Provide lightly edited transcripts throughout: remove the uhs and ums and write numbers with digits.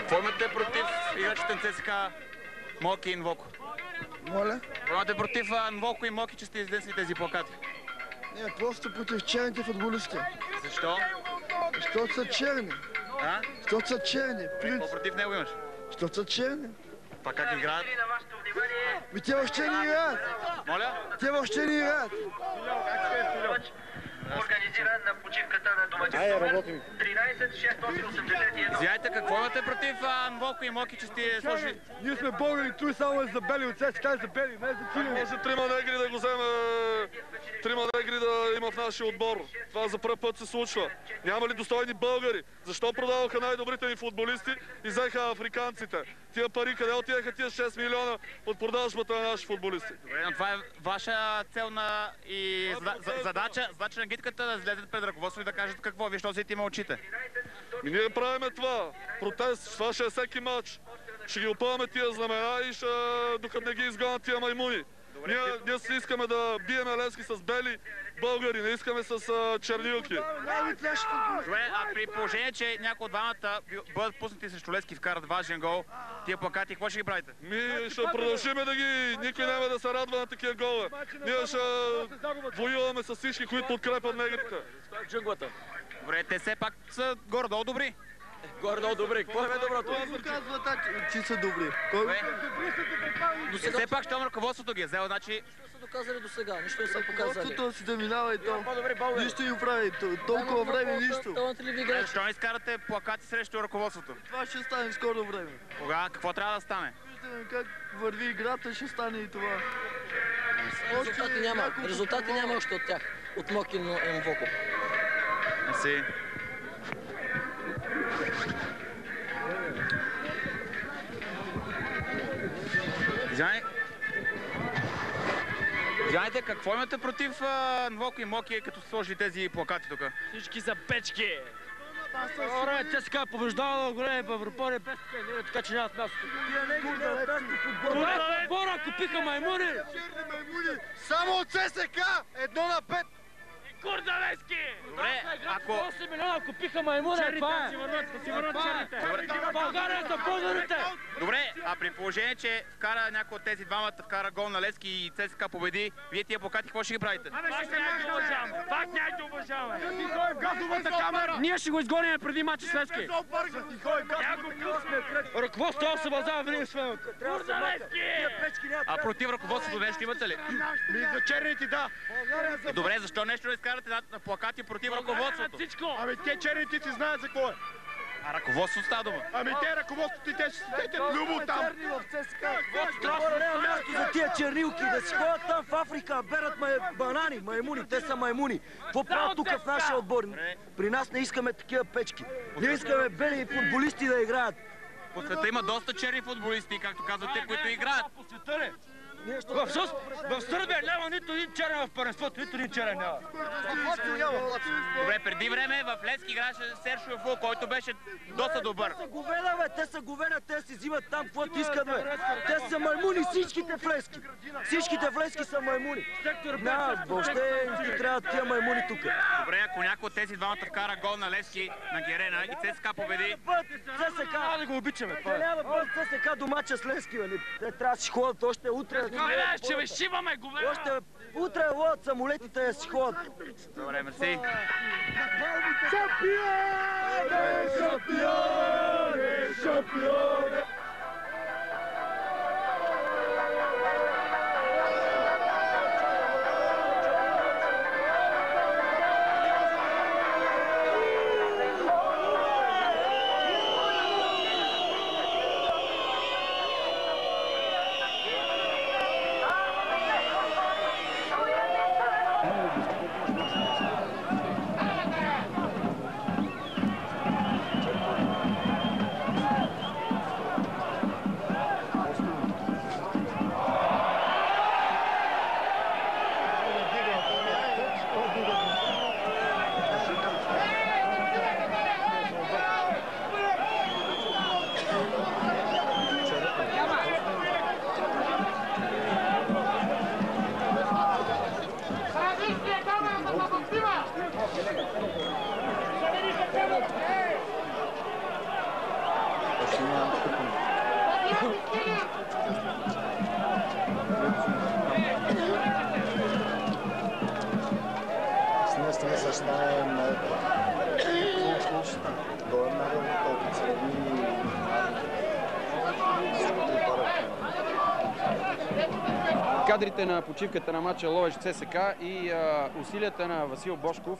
Какво имате против играчите на ЦСКА Моки и Нвоко? Моля? Какво имате против Нвоко и Моки, че сте изнесли тези плакати? Не, просто против черните футболисти. Защо? Защото са черни. А? Защото са черни. Какво против него имаш? Защото са черни. Това как играят? Ми те въобще не играят. Моля? Те въобще не играят. Организира на почивката на домакинството 13-681. Извинявайте, какво имате против Нвоко и Моки, че сте сложили? Ние сме българи, той само е за бели от ЦСКА, за бели, не за сини. Може трима негри да го вземе, трима негри да има в нашия отбор. Това за първ път се случва. Няма ли достойни българи? Защо продаваха най-добрите ни футболисти и взеха африканците? Тия пари къде отиеха тия 6 милиона от продажбата на наши футболисти? Добре, но това е ваша цел и задача на гидката да излезете пред ръководство и да кажете какво. Вие що си има очите? И ние правиме това. Протест. Това ще е всеки матч. Ще ги опъваме тия знамена и докато не ги изгонят тия маймуни. Ние си искаме да биеме Левски с бели българи, не искаме с чернилки. Добре, а при положение, че някои от двамата бъдат пуснати срещу Левски, вкарат важен гол, тия плакати, какво ще ги правите? Ще продължиме да ги... Никой няма да се радва на такива голове. Ние ще воюваме с всички, които подкрепят негрите. Джунглата. Добре, те все пак са горе-долу добри. Горе-долу добри. Какво е доброто? Кой го казва, че са добри? Все пак, щом ръководството ги е взел, значи... Нищо са доказали до сега, нищо не са показали. Ръководството си да минава и то. Нищо не прави, толкова време нищо. Защо не изкарате плакати срещу ръководството? Това ще стане в скоро време. Кога? Какво трябва да стане? Виждаме как върви играта, ще стане и това. Резултати няма. Резултати няма още от тях. От Моки и Нвоко. Мерси. Извинявайте, какво имате против Нвоко и Моки, като сложили тези плакати тук? Всички са печки! Оре, ЦСКА побеждава големи в Европа, без печки, така че нямат място. Бора, купиха маймуни! Само от ЦСКА! 1-5! Курда Левски! Добре, ако... 8 милиона купиха маймуни, това е! Си върнат черните! България са българите! Добре, а при положение, че вкара някой от тези двамата, вкара гол на Левски и ЦСКА победи, вие тия плакати какво ще ги правите? Пак няма ги уважаваме! Пак няма ги уважаваме! Газовата камера! Ние ще го изгоним преди матча с Левски! Ръководството се базава винаги своето! Курда Левски! А против ръководството нещо имате ли? За черните, да! Добре, защо нещо не изкарате на плакати против ръководството? Ами те черните ти знаят за какво е. А ръководството става дума. Ами те ръководството и те ще сидете любо там. Просто няма място за тия чернилки, да си ходят там в Африка, берат банани, маймуни, те са маймуни. Какво правят тук в нашия отбор? При нас не искаме такива печки. Ние искаме бели футболисти да играят. По света има доста черни футболисти, както казвате, които играят. В Сърбия няма нито един черен в първенството, нито един черен няма. Добре, преди време в Левски играше Серж Шофу, който беше доста добър. Те са говена, те си взимат там каквото искат, бе. Те са маймуни, всичките в Левски. Всичките в Левски са маймуни. Няма, въобще не трябват тия маймуни тук. Добре, ако някой от тези двамата вкара гол на Левски, на Герена и ЦСКА победи... ЦСКА да го обичаме. Трябва да бъдат ЦСКА до мача с Левски, бе. Те трябва да си ходят още утре. Ще ви шиваме, говена! Още утре ловят самолетите да си ходят. Добре, мерси. Шампионе! Шампионе! Шампионе! кадрите на почивката на матча Ловеч ЦСК и усилията на Васил Божков,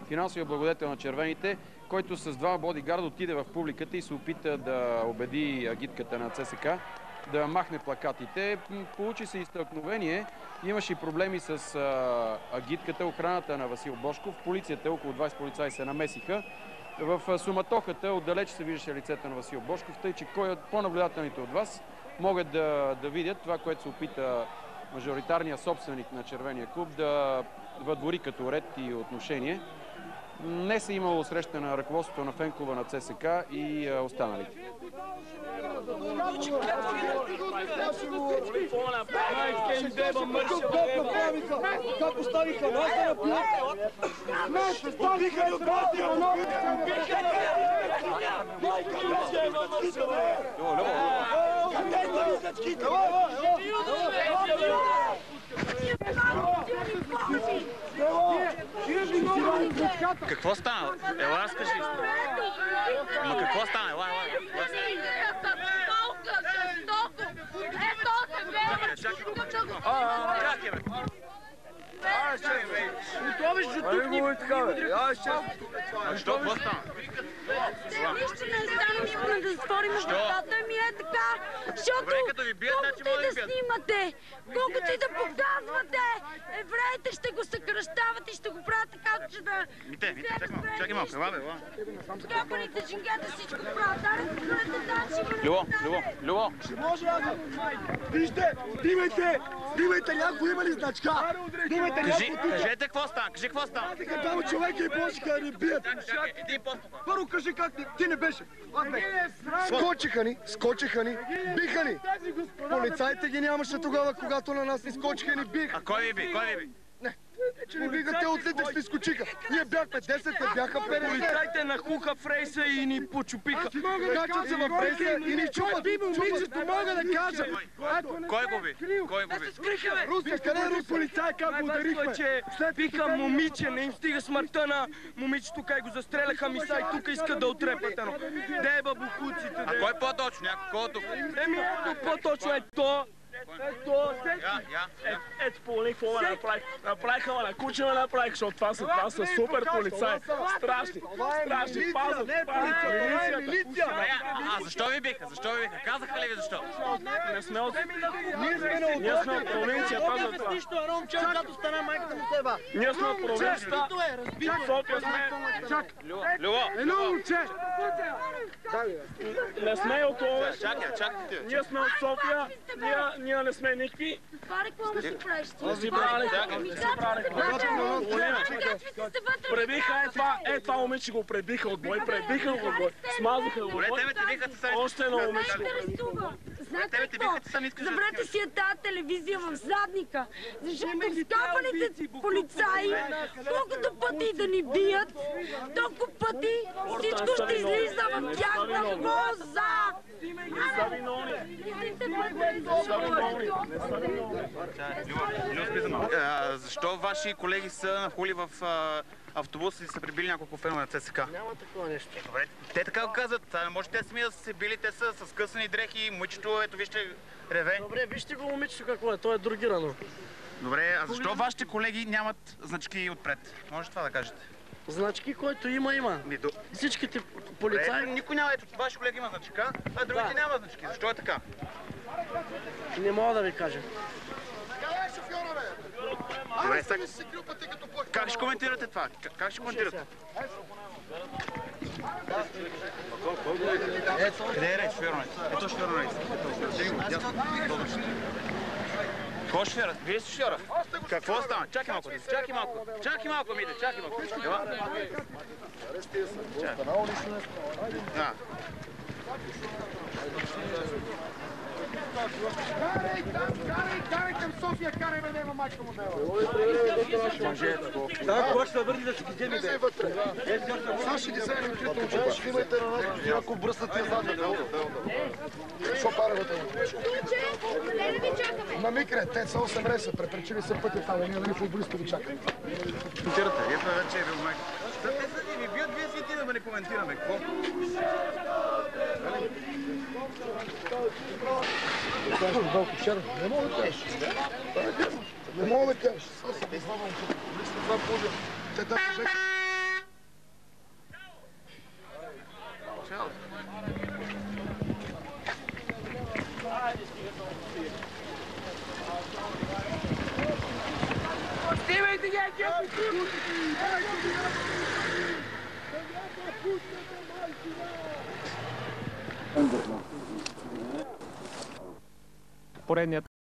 финансовия благодетел на червените, който с 2 бодигарда отиде в публиката и се опита да убеди агитката на ЦСК да махне плакатите. Получи се изтълкновение. Имаше проблеми с агитката, охраната на Васил Божков. Полицията, около 20 полицаи се намесиха. В суматохата отдалеч се виждаше лицето на Васил Божков, тъй че кой от по-наблюдателните от вас могат да видят това, което се опита мажоритарният собственик на червения клуб да въдвори като ред и отношение. Днес е имало среща на ръководството на фен-клуба на ЦСК и останалите. Как оставиха нас да напият? Убиха ни от Какво стана? Ела, разкажи. Ма какво стана? Ела. Чакай, бе. Готовиш до тук ни Що? Какво стана? Нищо не стана, да затворим вратата ми е така, защото колкото и да снимате, колкото и да показвате, евреите ще го съкръщават и ще го правят така, че да... Чакай малко, ела. Скапаните жингета всичко правят, Любо. Ще може аз. Вижте, снимайте някой има ли значка? Кажете какво стана, кажи какво стана. Двама човека и почеха да ни бият. Първо кажи как ти не беше. Скочиха ни, биха ни. Полицайите ги нямаше тогава, когато на нас ни скочиха и ни биха. А кой ви би? Не, че ни биха, те отлитък ще скочиха. Ние бяхме 10, те бяха 50. Полицайите нахуха в рейса и ни почупиха. Качат се в рейса и ни чупат. Момичето мога да кажа. Кой го би? Русия, къде е руси? Полицай, как го ударихме? След биха момиче, не им стига смъртта на момичето, кай го застреляха миса и тук искат да отрепат едно. Де бабухуците, А кой по-точно? Някой тук? По-точно е то. Ето по них какво направиха, на куче ме направиха, защото това са супер полицаи. Страшни, пазят, милиция. А защо ви биха? Казаха ли ви защо? Не сме от... Ние сме от провинцията за това. Ние сме от провинцията. София сме... Любо! Едно момче! Не сме от Ловеч. Чакайте. Ние сме от София. Ние не сме никакви. Това реклама си правиш ти. Не си правили. Пребиха това момиче го пребиха от бой. Смазаха го от бой. Още едно момиче го пребиха. Знаете какво? Забрете си тази телевизия в задника, защото скапаните полицаи, колкото пъти да ни бият, толкова пъти всичко ще излиза в тяхна полза. Защо ваши колеги са нахули в автобуса и са прибили няколко фенове на ЦСК? Няма такова нещо. Добре, те така го казват. Не може те сами да са се били, те са с късани дрехи, момичето, ето вижте, реве. Добре, вижте го момичето какво е, то е другирано. Добре, а защо вашите колеги нямат значки отпред? Може това да кажете? Значки, който има. Всичките полицаи... Никой няма, ето, ваши колеги има значка, а другите няма значки. Защо е така? Не мога да ви кажа. Добре, как ще коментирате това? Как ще коментирате? Къде е шофьора? Ето шофьора. Кой шофьора? Вие сте шофьора? Какво стана? Чакай малко, Мите, чакай малко. Карай към София, карай бе, няма майка му дела. Да, кога ще върни да си ги вземи, бе? Сега ще ги вземем открито момчета, ще снимайте на нас, ако бръснат тия задни. Що пара го това? На микре, те са 8 реса, препречили се пътя там, ние нали футболисти ви чакаме. Коментирате, вие вече е бил майка. Те са ни ви бият, вие си ти да не коментираме, какво? Не мога да кажеш. Не мога да кажеш. Сега се извадам тук. Лично това пожа. Те да бе. Стивайте ги, Поредният